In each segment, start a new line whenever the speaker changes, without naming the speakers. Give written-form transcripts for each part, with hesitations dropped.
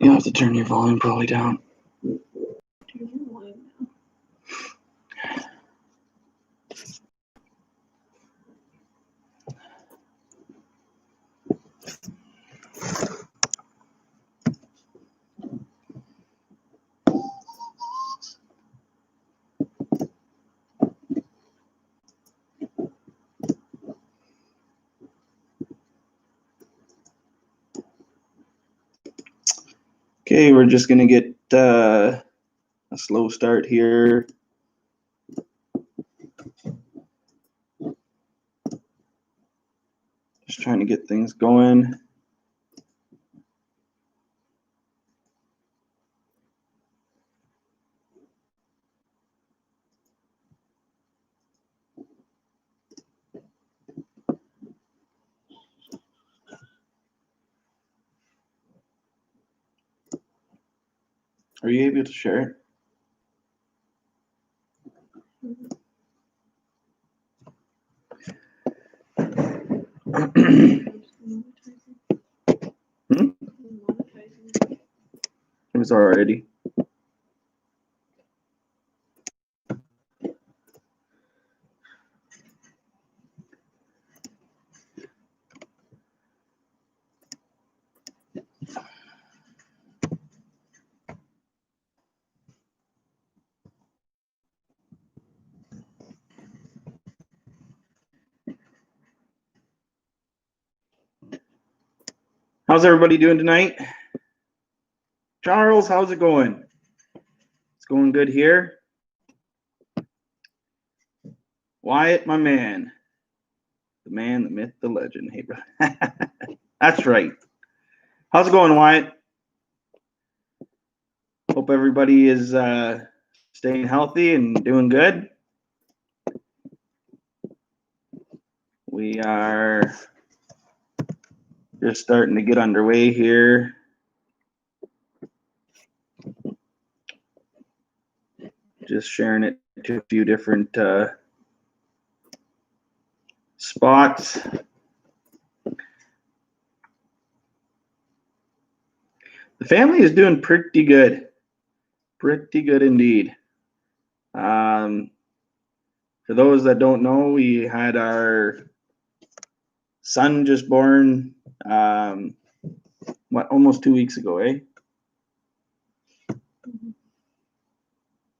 You have to turn your volume probably down. Okay, we're just going to get a slow start here. Just trying to get things going. Are you able to share it? It was already. How's everybody doing tonight? Charles, how's it going? It's going good here. Wyatt, my man. The man, the myth, the legend. Hey, bro. That's right. How's it going, Wyatt? Hope everybody is staying healthy and doing good. We are just starting to get underway here. Just sharing it to a few different spots. The family is doing pretty good. Pretty good indeed. For those that don't know, we had our son just born, almost 2 weeks ago, eh?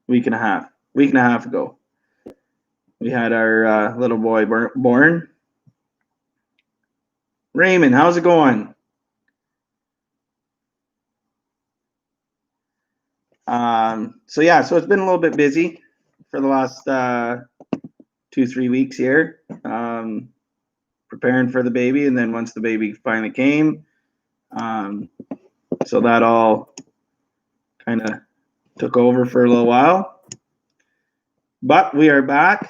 Week and a half ago. We had our little boy born. Raymond, how's it going? So it's been a little bit busy for the last 2-3 weeks here, preparing for the baby, and then once the baby finally came, so that all kind of took over for a little while, but we are back.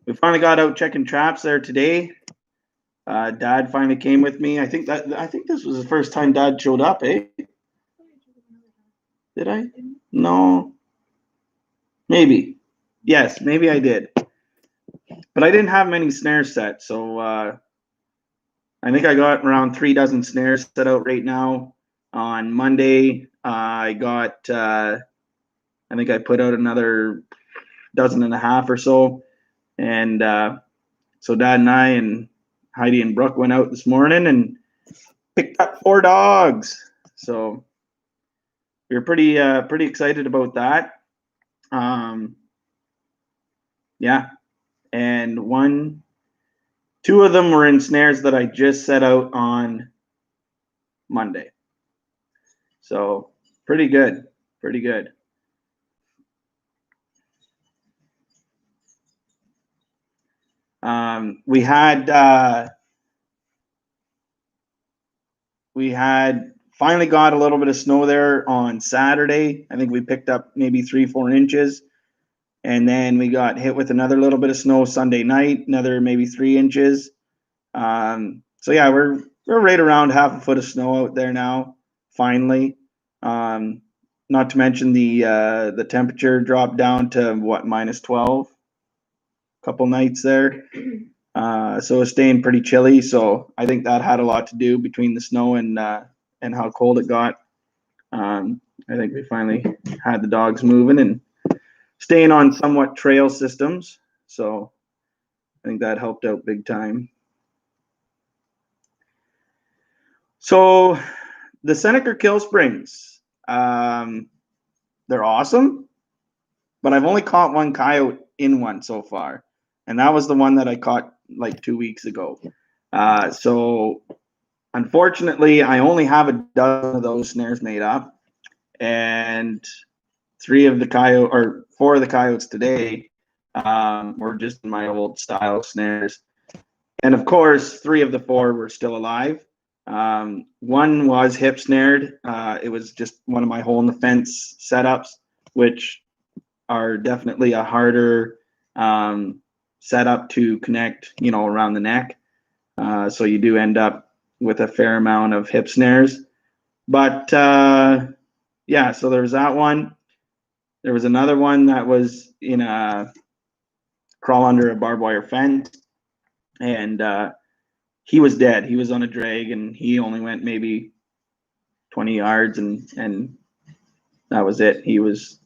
We finally got out checking traps there today. Dad finally came with me. I think this was the first time Dad showed up, eh? Did I? No. Maybe. Yes, maybe I did. But I didn't have many snares set, so I think I got around 3 dozen snares set out right now. On Monday, I got, I think I put out another 12.5 or so. And so Dad and I and Heidi and Brooke went out this morning and picked up 4 dogs. So we were pretty excited about that. Yeah, and 2 of them were in snares that I just set out on Monday. So pretty good. We had finally got a little bit of snow there on Saturday. I think we picked up maybe 3-4 inches. And then we got hit with another little bit of snow Sunday night, another maybe 3 inches. So yeah, we're right around half a foot of snow out there now, finally. Not to mention the temperature dropped down to what, -12 a couple nights there. So it's staying pretty chilly. So I think that had a lot to do between the snow and how cold it got. I think we finally had the dogs moving and staying on somewhat trail systems. So I think that helped out big time. So the Seneca Kill Springs, they're awesome, but I've only caught one coyote in one so far. And that was the one that I caught like 2 weeks ago. So unfortunately, I only have a dozen of those snares made up. And 4 of the coyotes today were just my old style snares. And of course, 3 of the 4 were still alive. One was hip snared. It was just one of my hole in the fence setups, which are definitely a harder setup to connect, around the neck. So you do end up with a fair amount of hip snares. But yeah, so there was that one. There was another one that was in a crawl under a barbed wire fence, and he was dead. He was on a drag, and he only went maybe 20 yards, and that was it. He was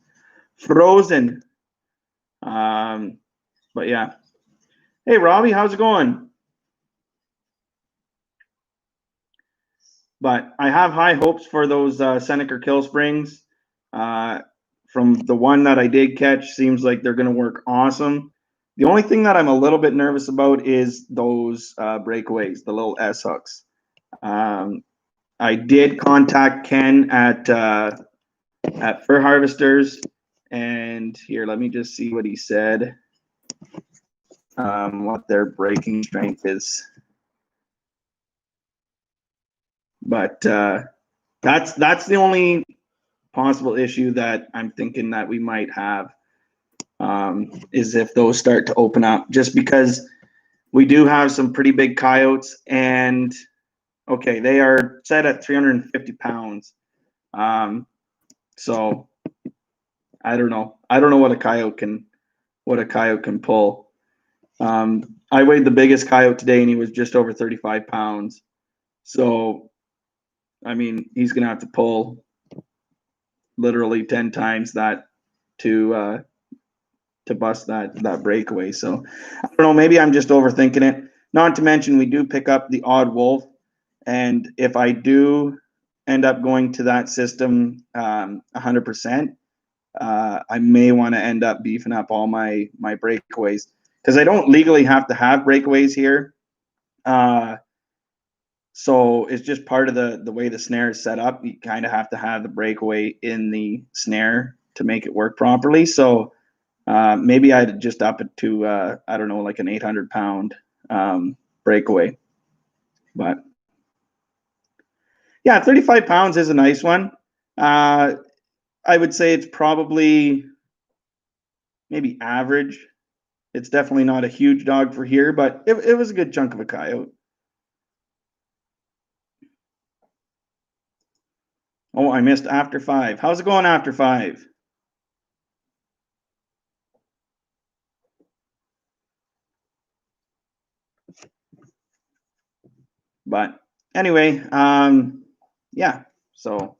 frozen. But yeah. Hey, Robbie, how's it going? But I have high hopes for those Seneca Kill Springs. From the one that I did catch, seems like they're going to work awesome. The only thing that I'm a little bit nervous about is those breakaways, the little S hooks. I did contact Ken at Fur Harvesters, and here, let me just see what he said. What their breaking strength is. But that's the only possible issue that I'm thinking that we might have, is if those start to open up, just because we do have some pretty big coyotes, and okay, they are set at 350 pounds. So I don't know. I don't know what a coyote can pull. I weighed the biggest coyote today, and he was just over 35 pounds. So, I mean, he's gonna have to pull literally 10 times that to bust that breakaway. So I don't know, maybe I'm just overthinking it. Not to mention, we do pick up the odd wolf, and if I do end up going to that system 100%, I may want to end up beefing up all my breakaways, because I don't legally have to have breakaways here. So it's just part of the way the snare is set up. You kind of have to have the breakaway in the snare to make it work properly. So maybe I'd just up it to I don't know, like an 800-pound breakaway. But yeah, 35 pounds is a nice one. I would say it's probably maybe average. It's definitely not a huge dog for here, but it was a good chunk of a coyote. Oh, I missed after 5. How's it going after 5? But anyway, yeah, so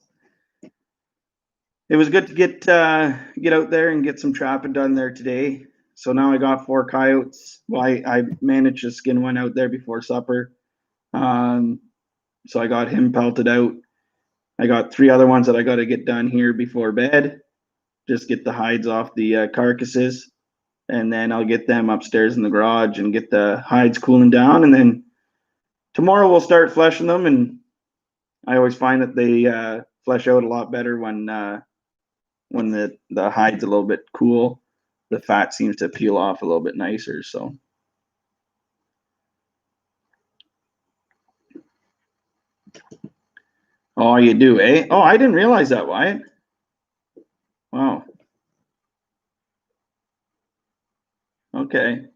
it was good to get out there and get some trapping done there today. So now I got 4 coyotes. Well, I managed to skin one out there before supper. So I got him pelted out. I got 3 other ones that I got to get done here before bed. Just get the hides off the carcasses, and then I'll get them upstairs in the garage and get the hides cooling down. And then tomorrow we'll start fleshing them. And I always find that they flesh out a lot better when the hide's a little bit cool. The fat seems to peel off a little bit nicer. So. Oh, you do, eh? Oh, I didn't realize that, Wyatt. Wow. Okay.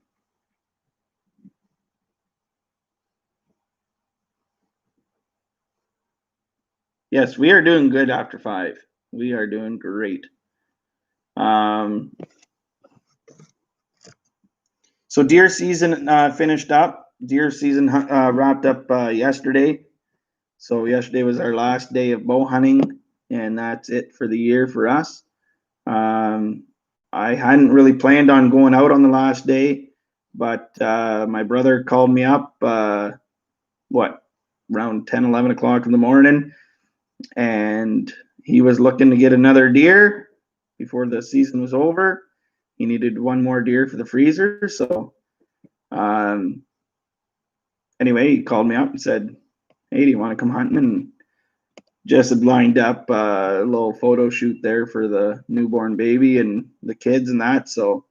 Yes, we are doing good after 5. We are doing great. So deer season finished up. Deer season wrapped up yesterday. So yesterday was our last day of bow hunting, and that's it for the year for us. I hadn't really planned on going out on the last day, but my brother called me up, around 10, 11 o'clock in the morning, and he was looking to get another deer before the season was over. He needed one more deer for the freezer. So anyway, he called me up and said, hey, do you want to come hunting? And Jess had lined up a little photo shoot there for the newborn baby and the kids and that. So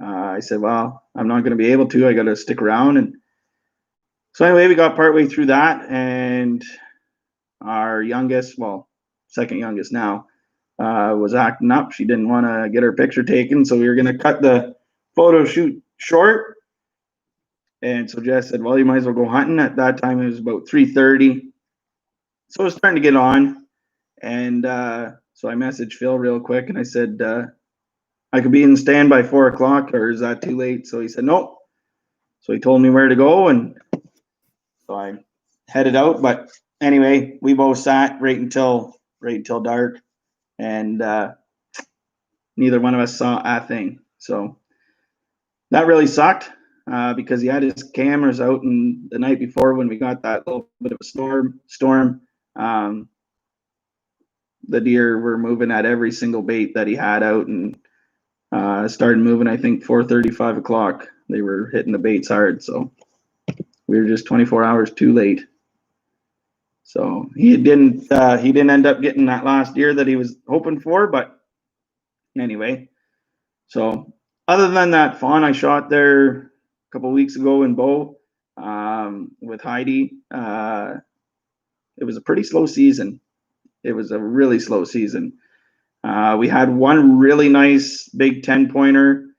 I said, well, I'm not going to be able to. I got to stick around. And so anyway, we got partway through that, and our youngest, well, second youngest now, was acting up. She didn't want to get her picture taken, so we were going to cut the photo shoot short. And so Jess said, well, you might as well go hunting. At that time, it was about 3:30. So it was starting to get on. And so I messaged Phil real quick, and I said, I could be in the stand by 4 o'clock, or is that too late? So he said, nope. So he told me where to go, and so I headed out. But anyway, we both sat right until dark, and neither one of us saw a thing. So that really sucked because he had his cameras out, and the night before when we got that little bit of a storm, the deer were moving at every single bait that he had out, and started moving, I think 4:30, 5 o'clock. They were hitting the baits hard, so we were just 24 hours too late. So he didn't end up getting that last deer that he was hoping for, but anyway. So other than that fawn I shot there a couple weeks ago in bow with Heidi, it was a pretty slow season. It was a really slow season. We had one really nice big 10-pointer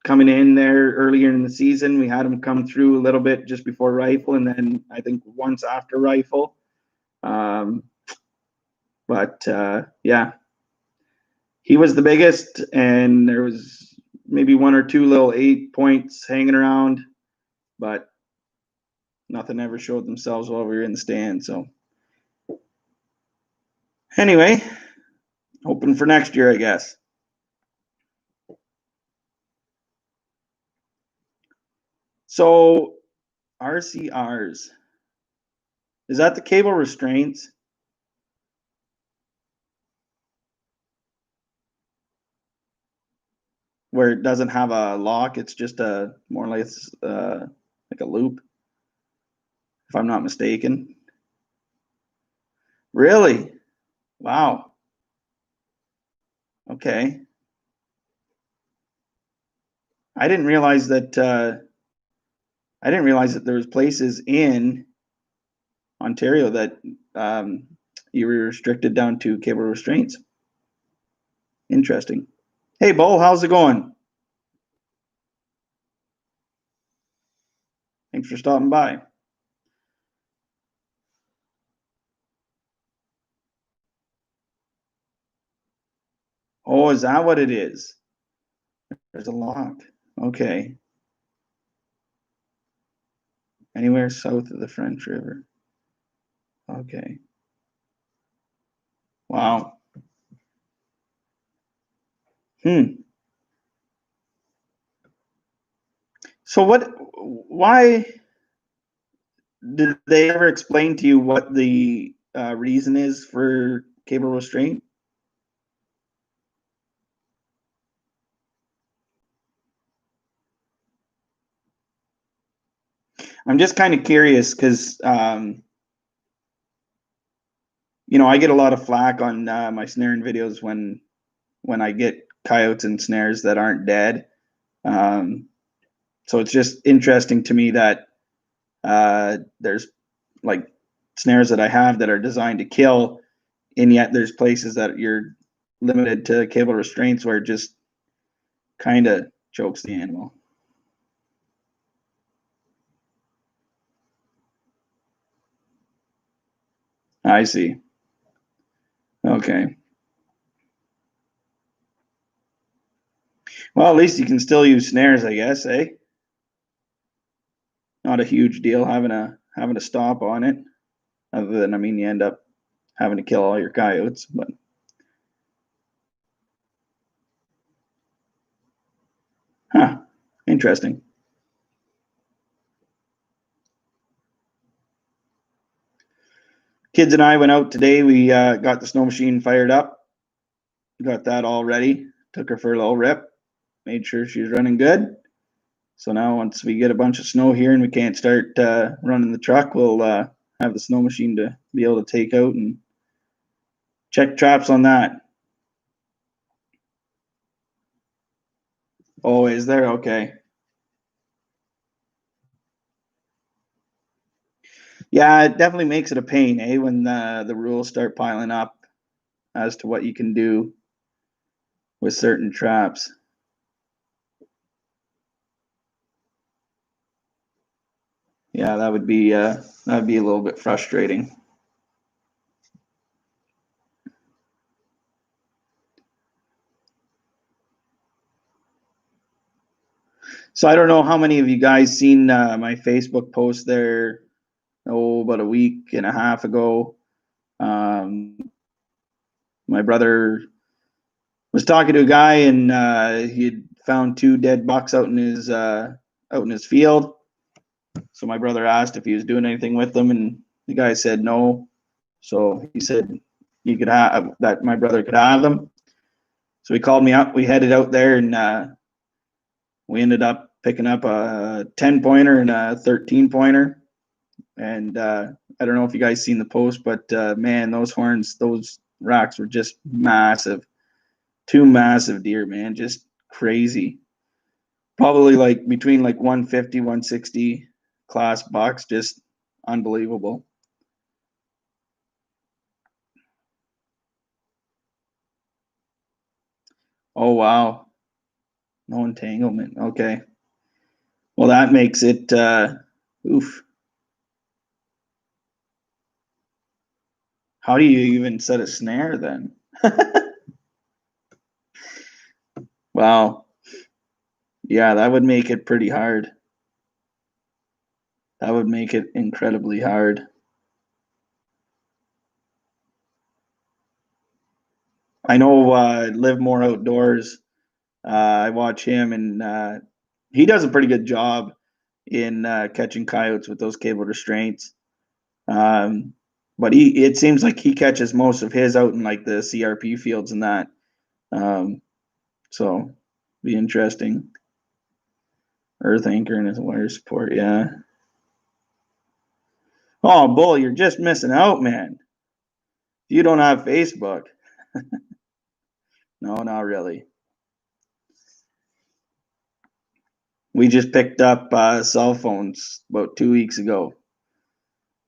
coming in there earlier in the season. We had him come through a little bit just before rifle, and then I think once after rifle. Yeah, he was the biggest, and there was maybe one or two little 8 points hanging around, but nothing ever showed themselves while we were in the stand. So anyway, hoping for next year, I guess. So RCRs, is that the cable restraints? Where it doesn't have a lock, it's just a more or less like a loop, if I'm not mistaken. Really? Wow. Okay. I didn't realize that there was places in Ontario that you were restricted down to cable restraints. Interesting. Hey, Bo, how's it going? Thanks for stopping by. Oh, is that what it is? There's a lock. Okay. Anywhere south of the French River. Okay. Wow. So why did they ever explain to you what the reason is for cable restraint? I'm just kind of curious because, I get a lot of flack on my snaring videos when I get coyotes and snares that aren't dead. So it's just interesting to me that there's like snares that I have that are designed to kill, and yet there's places that you're limited to cable restraints where it just kind of chokes the animal. I see. Okay. Well, at least you can still use snares, I guess, eh? Not a huge deal having a stop on it. Other than, I mean, you end up having to kill all your coyotes, but huh, interesting. Kids and I went out today. We got the snow machine fired up, got that all ready. Took her for a little rip, made sure she was running good. So now, once we get a bunch of snow here and we can't start running the truck, we'll have the snow machine to be able to take out and check traps on that. Oh, is there? Okay. Yeah, it definitely makes it a pain, eh, when the rules start piling up as to what you can do with certain traps. Yeah, that'd be a little bit frustrating. So I don't know how many of you guys seen my Facebook post there, about a week and a half ago. Um, my brother was talking to a guy, and he had found two dead bucks out in his field. So my brother asked if he was doing anything with them, and the guy said no. So he said he could have that. My brother could have them. So he called me up. We headed out there, and we ended up picking up a 10-pointer and a 13-pointer. And I don't know if you guys seen the post, but man, those horns, those rocks were just massive. Two massive deer, man, just crazy. Probably like between like 150, 160 class bucks, just unbelievable. Oh wow, no entanglement. Okay, well that makes it oof. How do you even set a snare then? Wow, yeah, that would make it pretty hard. That would make it incredibly hard. I know Live More Outdoors. I watch him, and he does a pretty good job in catching coyotes with those cable restraints. Um, but it seems like he catches most of his out in like the CRP fields and that. Um, so be interesting. Earth anchor and his wire support, yeah. Oh, Bull, you're just missing out, man. You don't have Facebook. No, not really. We just picked up cell phones about 2 weeks ago.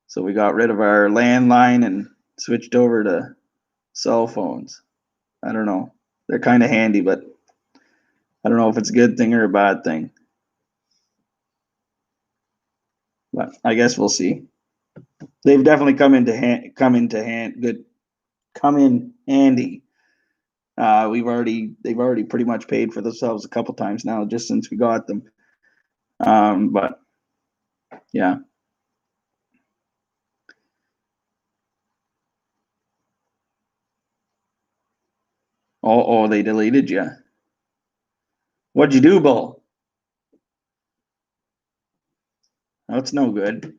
So we got rid of our landline and switched over to cell phones. I don't know. They're kind of handy, but I don't know if it's a good thing or a bad thing. But I guess we'll see. They've definitely come in handy. They've already pretty much paid for themselves a couple times now just since we got them. But yeah. Oh, they deleted you. What'd you do, Bull? That's no good.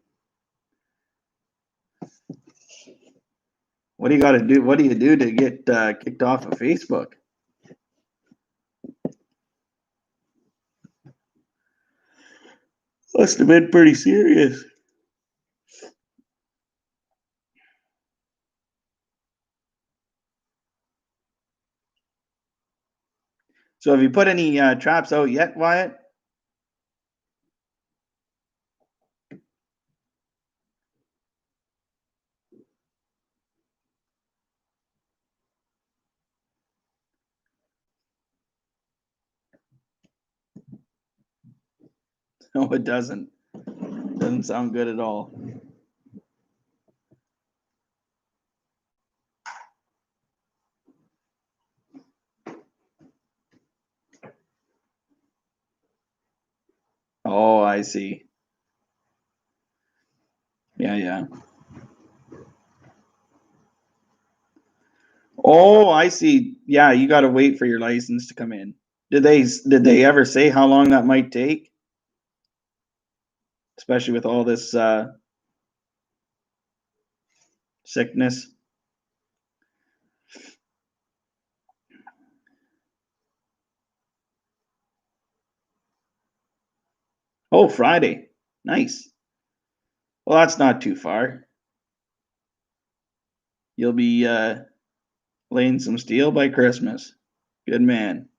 What do you got to do? What do you do to get kicked off of Facebook? Must have been pretty serious. So have you put any traps out yet, Wyatt? No, it doesn't. Doesn't sound good at all. Oh, I see. Yeah. Oh, I see. Yeah, you got to wait for your license to come in. Did they ever say how long that might take? Especially with all this sickness. Oh, Friday. Nice. Well, that's not too far. You'll be laying some steel by Christmas. Good man.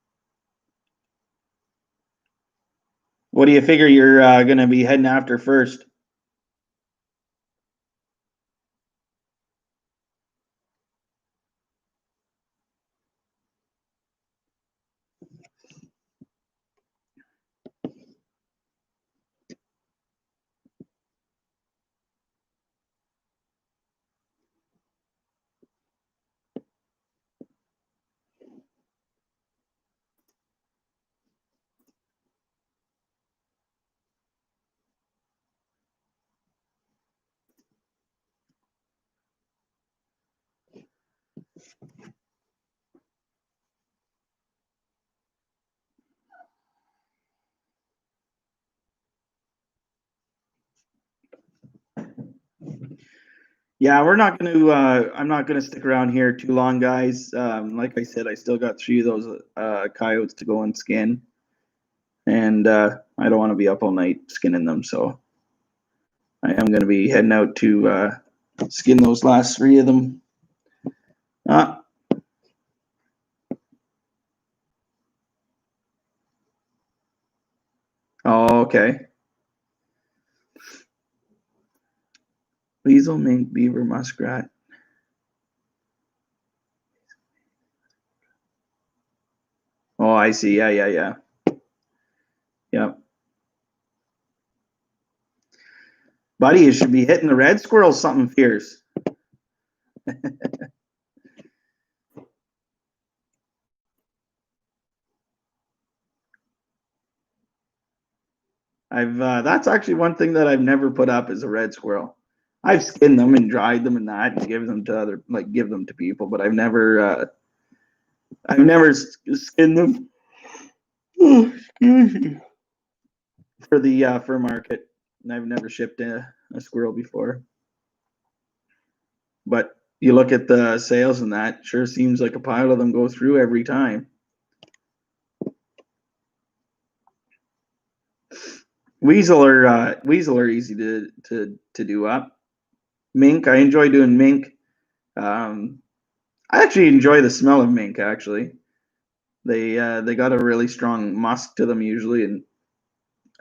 What do you figure you're going to be heading after first? Yeah, we're not going to. I'm not going to stick around here too long, guys. Like I said, I still got 3 of those coyotes to go and skin, and I don't want to be up all night skinning them. So I am going to be heading out to skin those last 3 of them. Ah, oh, okay. Weasel, mink, beaver, muskrat. Oh, I see. Yeah. Buddy, you should be hitting the red squirrel something fierce. I've that's actually one thing that I've never put up is a red squirrel. I've skinned them and dried them and that and give them to give them to people, but I've never skinned them. Oh, excuse me. For the fur market, and I've never shipped a squirrel before. But you look at the sales and that, sure seems like a pile of them go through every time. Weasel are easy to do up. Mink, I enjoy doing mink. I actually enjoy the smell of mink. Actually, they got a really strong musk to them usually, and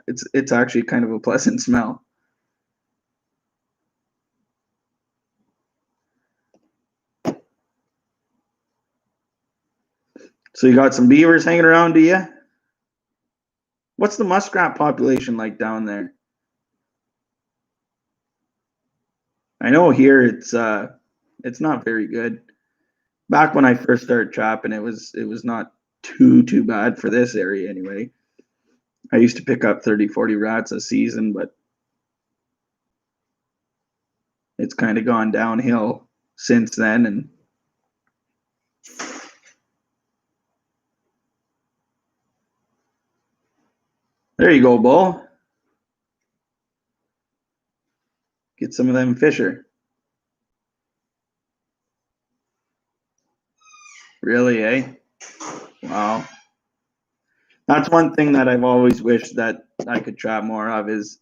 it's actually kind of a pleasant smell. So you got some beavers hanging around, do you? What's the muskrat population like down there? I know here it's not very good. Back when I first started trapping, it was not too bad for this area anyway. I used to pick up 30, 40 rats a season, but it's kind of gone downhill since then. And there you go, Bull. Get some of them fisher. Really, eh? Wow. That's one thing that I've always wished that I could trap more of is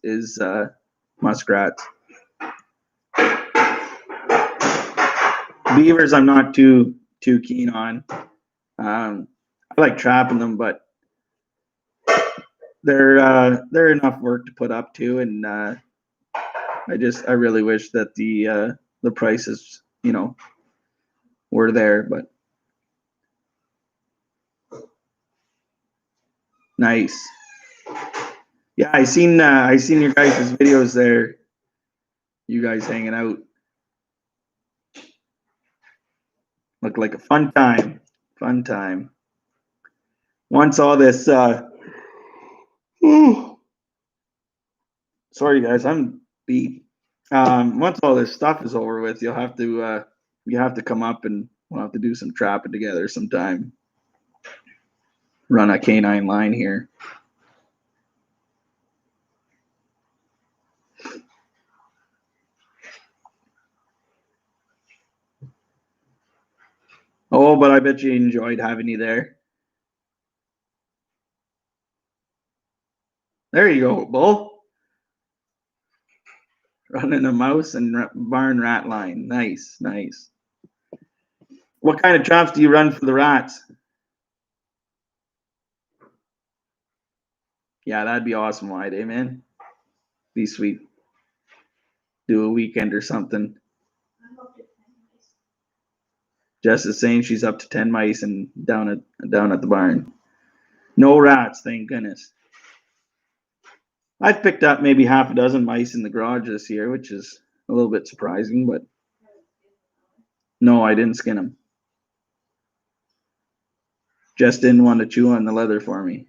muskrats. Beavers, I'm not too keen on. I like trapping them, but they're enough work to put up to, and I really wish that the prices were there, but nice. Yeah, I seen your guys' videos there. You guys hanging out looked like a fun time. Fun time. Once all this Sorry guys, I'm beat. Once all this stuff is over with, you have to come up and we'll have to do some trapping together sometime. Run a canine line here. Oh, but I bet you enjoyed having you there. There you go, Bull. Running a mouse and barn rat line. Nice, nice. What kind of traps do you run for the rats? Yeah, that'd be awesome, Wide, eh, man? Be sweet. Do a weekend or something. Jess is saying she's up to 10 mice and down at the barn. No rats, thank goodness. I've picked up maybe half a dozen mice in the garage this year, which is a little bit surprising, but no, I didn't skin them. Jess didn't want to chew on the leather for me.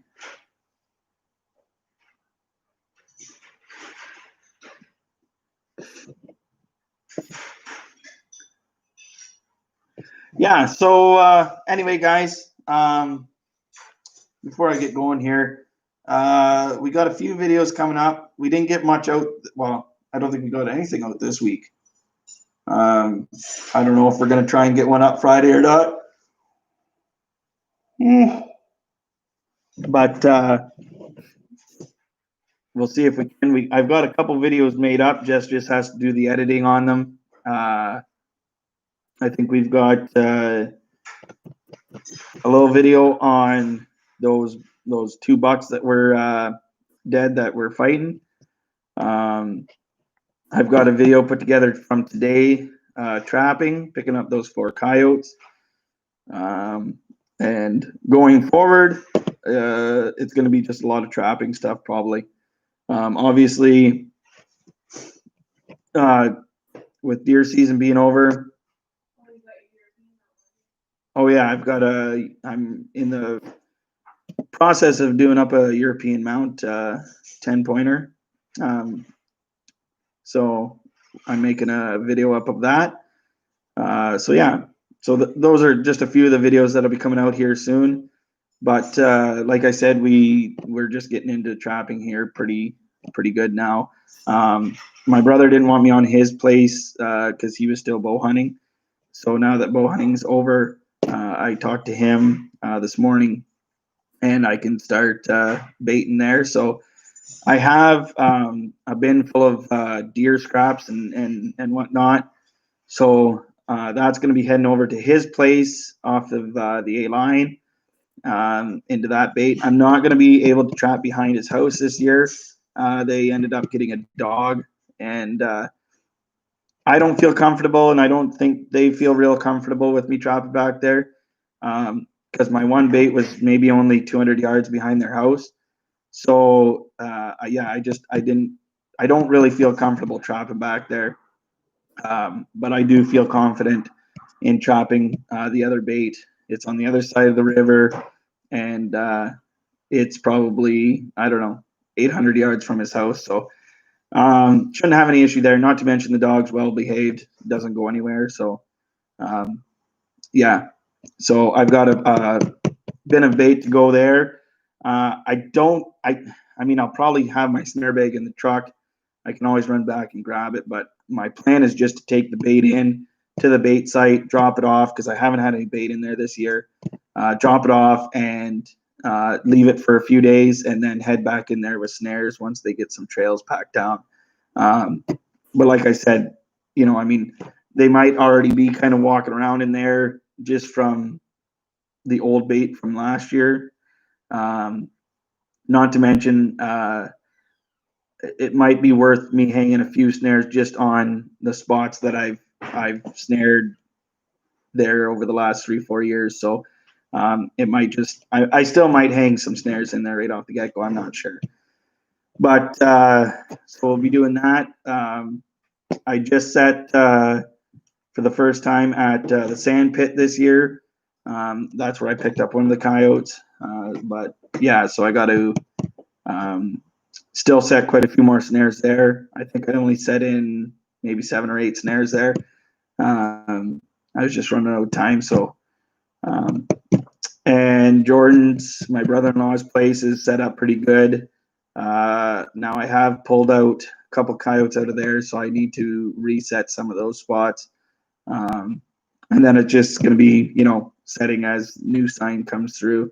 Yeah, so anyway, guys, before I get going here, we got a few videos coming up. We didn't get much out. Well, I don't think we got anything out this week. I don't know if we're going to try and get one up Friday or not. But we'll see if we can. I've got a couple videos made up. Jess just has to do the editing on them. I think we've got a little video on those two bucks that were dead that were fighting. I've got a video put together from today, trapping, picking up those 4 coyotes. And going forward, it's going to be just a lot of trapping stuff, probably. Obviously, with deer season being over. Oh yeah, I'm in the process of doing up a European mount 10-pointer. So I'm making a video up of that. So yeah, so those are just a few of the videos that'll be coming out here soon. But like I said, we're just getting into trapping here pretty good now. My brother didn't want me on his place because he was still bow hunting. So now that bow hunting's over, I talked to him this morning, and I can start baiting there. So I have a bin full of deer scraps and whatnot. So that's going to be heading over to his place off of the A line into that bait. I'm not going to be able to trap behind his house this year. They ended up getting a dog, and I don't feel comfortable, and I don't think they feel real comfortable with me trapping back there because my one bait was maybe only 200 yards behind their house. So yeah, I don't really feel comfortable trapping back there. But I do feel confident in trapping the other bait. It's on the other side of the river, and it's probably, I don't know, 800 yards from his house. So shouldn't have any issue there. Not to mention the dog's well behaved, doesn't go anywhere. So yeah, so I've got a bin of bait to go there. I mean, I'll probably have my snare bag in the truck. I can always run back and grab it, but my plan is just to take the bait in to the bait site, drop it off, because I haven't had any bait in there this year. Drop it off and leave it for a few days, and then head back in there with snares once they get some trails packed down. But like I said, I mean, they might already be kind of walking around in there just from the old bait from last year. Not to mention, it might be worth me hanging a few snares just on the spots that I've snared there over the last 3-4 years. So it might just, I still might hang some snares in there right off the get-go. I'm not sure. But so we'll be doing that. I just set for the first time at the sand pit this year. That's where I picked up one of the coyotes. But yeah, so I got to Still set quite a few more snares there. I think I only set in maybe 7 or 8 snares there. I was just running out of time, so and Jordan's, my brother-in-law's place, is set up pretty good. Now I have pulled out a couple coyotes out of there, so I need to reset some of those spots. And then it's just going to be, setting as new sign comes through.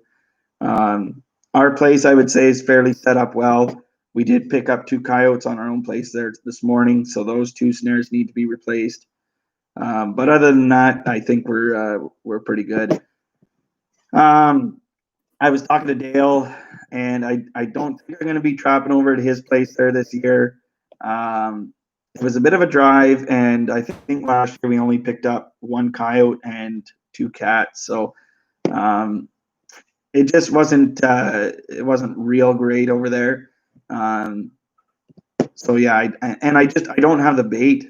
Our place, I would say, is fairly set up well. We did pick up 2 coyotes on our own place there this morning, so those 2 snares need to be replaced. But other than that, I think we're pretty good. I was talking to Dale, and I don't think I'm going to be trapping over to his place there this year. It was a bit of a drive, and I think last year we only picked up 1 coyote and 2 cats, so it just wasn't real great over there. So yeah, I don't have the bait.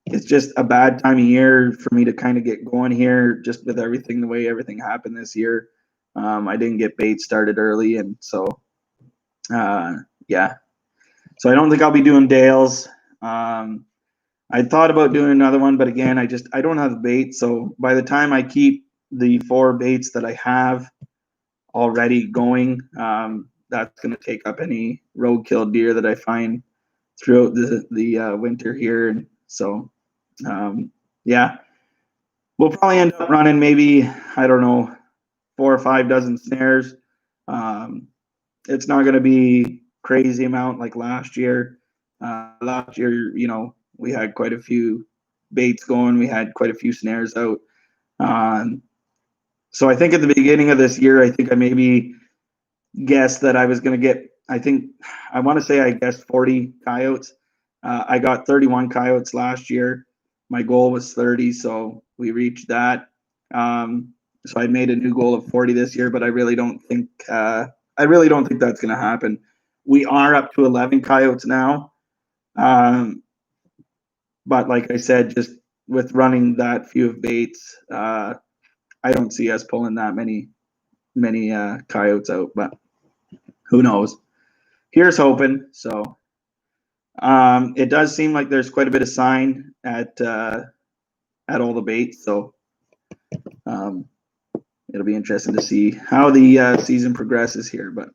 It's just a bad time of year for me to kind of get going here, just with everything, the way everything happened this year. I didn't get bait started early, and so yeah. So I don't think I'll be doing Dale's. I thought about doing another one, but again, I don't have the bait. So by the time I keep the 4 baits that I have already going, that's going to take up any roadkill deer that I find throughout the winter here, and so yeah, we'll probably end up running maybe, I don't know, 4 or 5 dozen snares. It's not going to be crazy amount like last year. Last year, we had quite a few baits going. We had quite a few snares out. So I think at the beginning of this year, I think I maybe guessed that I was going to get, I want to say I guessed 40 coyotes. I got 31 coyotes last year. My goal was 30, so we reached that. So I made a new goal of 40 this year, but I really don't think that's going to happen. We are up to 11 coyotes now. But like I said, just with running that few of baits, I don't see us pulling that many coyotes out, but who knows? Here's hoping. So it does seem like there's quite a bit of sign at all the baits, so it'll be interesting to see how the season progresses here. But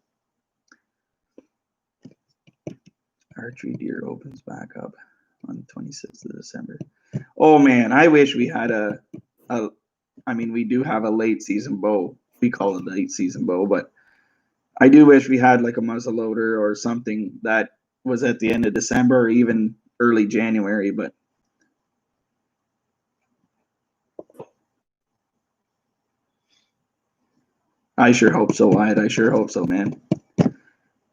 archery deer opens back up on the 26th of December. Oh man, I wish we had we do have a late season bow. We call it a late season bow, but I do wish we had like a muzzleloader or something that was at the end of December or even early January, but I sure hope so, Wyatt. I sure hope so, man.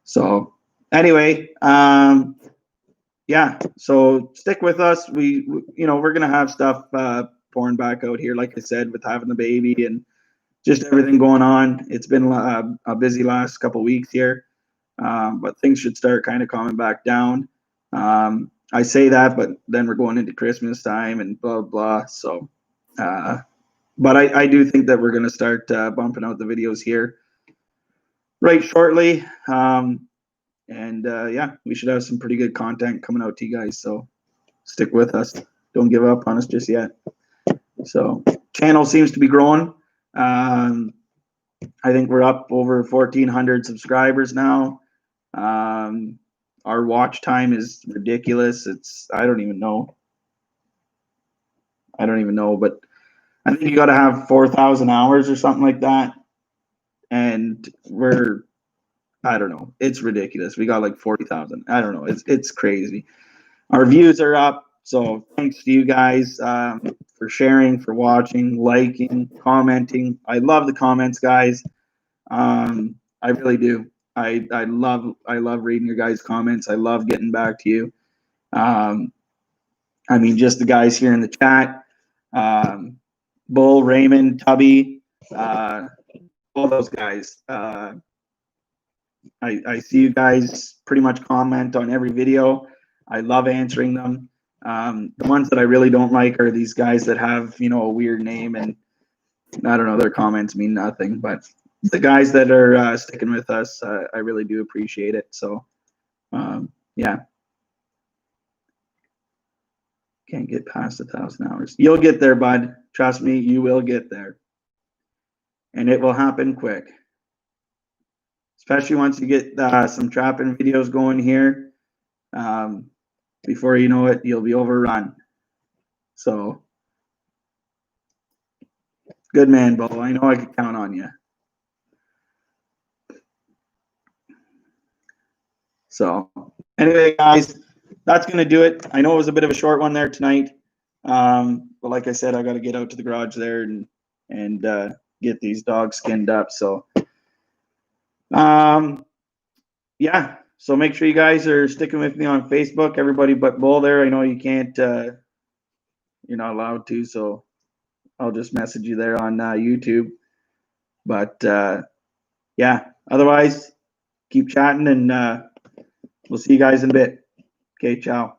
So anyway, yeah, so stick with us. We're going to have stuff pouring back out here, like I said, with having the baby and just everything going on. It's been a busy last couple weeks here, but things should start kind of calming back down. I say that, but then we're going into Christmas time and blah, blah. So, but I do think that we're going to start bumping out the videos here right shortly. Yeah, we should have some pretty good content coming out to you guys. So stick with us. Don't give up on us just yet. So channel seems to be growing. I think we're up over 1,400 subscribers now. Our watch time is ridiculous. I don't even know, but I think you got to have 4,000 hours or something like that. And I don't know. It's ridiculous. We got like 40,000. I don't know. It's crazy. Our views are up. So thanks to you guys for sharing, for watching, liking, commenting. I love the comments, guys. I really do. I love reading your guys' comments. I love getting back to you. Just the guys here in the chat. Bull, Raymond, Tubby, all those guys. I see you guys pretty much comment on every video. I love answering them. The ones that I really don't like are these guys that have, a weird name, and I don't know, their comments mean nothing, but the guys that are sticking with us. I really do appreciate it. So, yeah. Can't get past 1,000 hours. You'll get there, bud. Trust me, you will get there. And it will happen quick. Especially once you get some trapping videos going here. Before you know it, you'll be overrun. So, good man, Bo. I know I can count on you. So, anyway, guys, that's going to do it. I know it was a bit of a short one there tonight. But like I said, I got to get out to the garage there and get these dogs skinned up. So, yeah. So make sure you guys are sticking with me on Facebook. Everybody but Bull there. I know you can't. You're not allowed to. So I'll just message you there on YouTube. But yeah. Otherwise, keep chatting, and we'll see you guys in a bit. Okay. Ciao.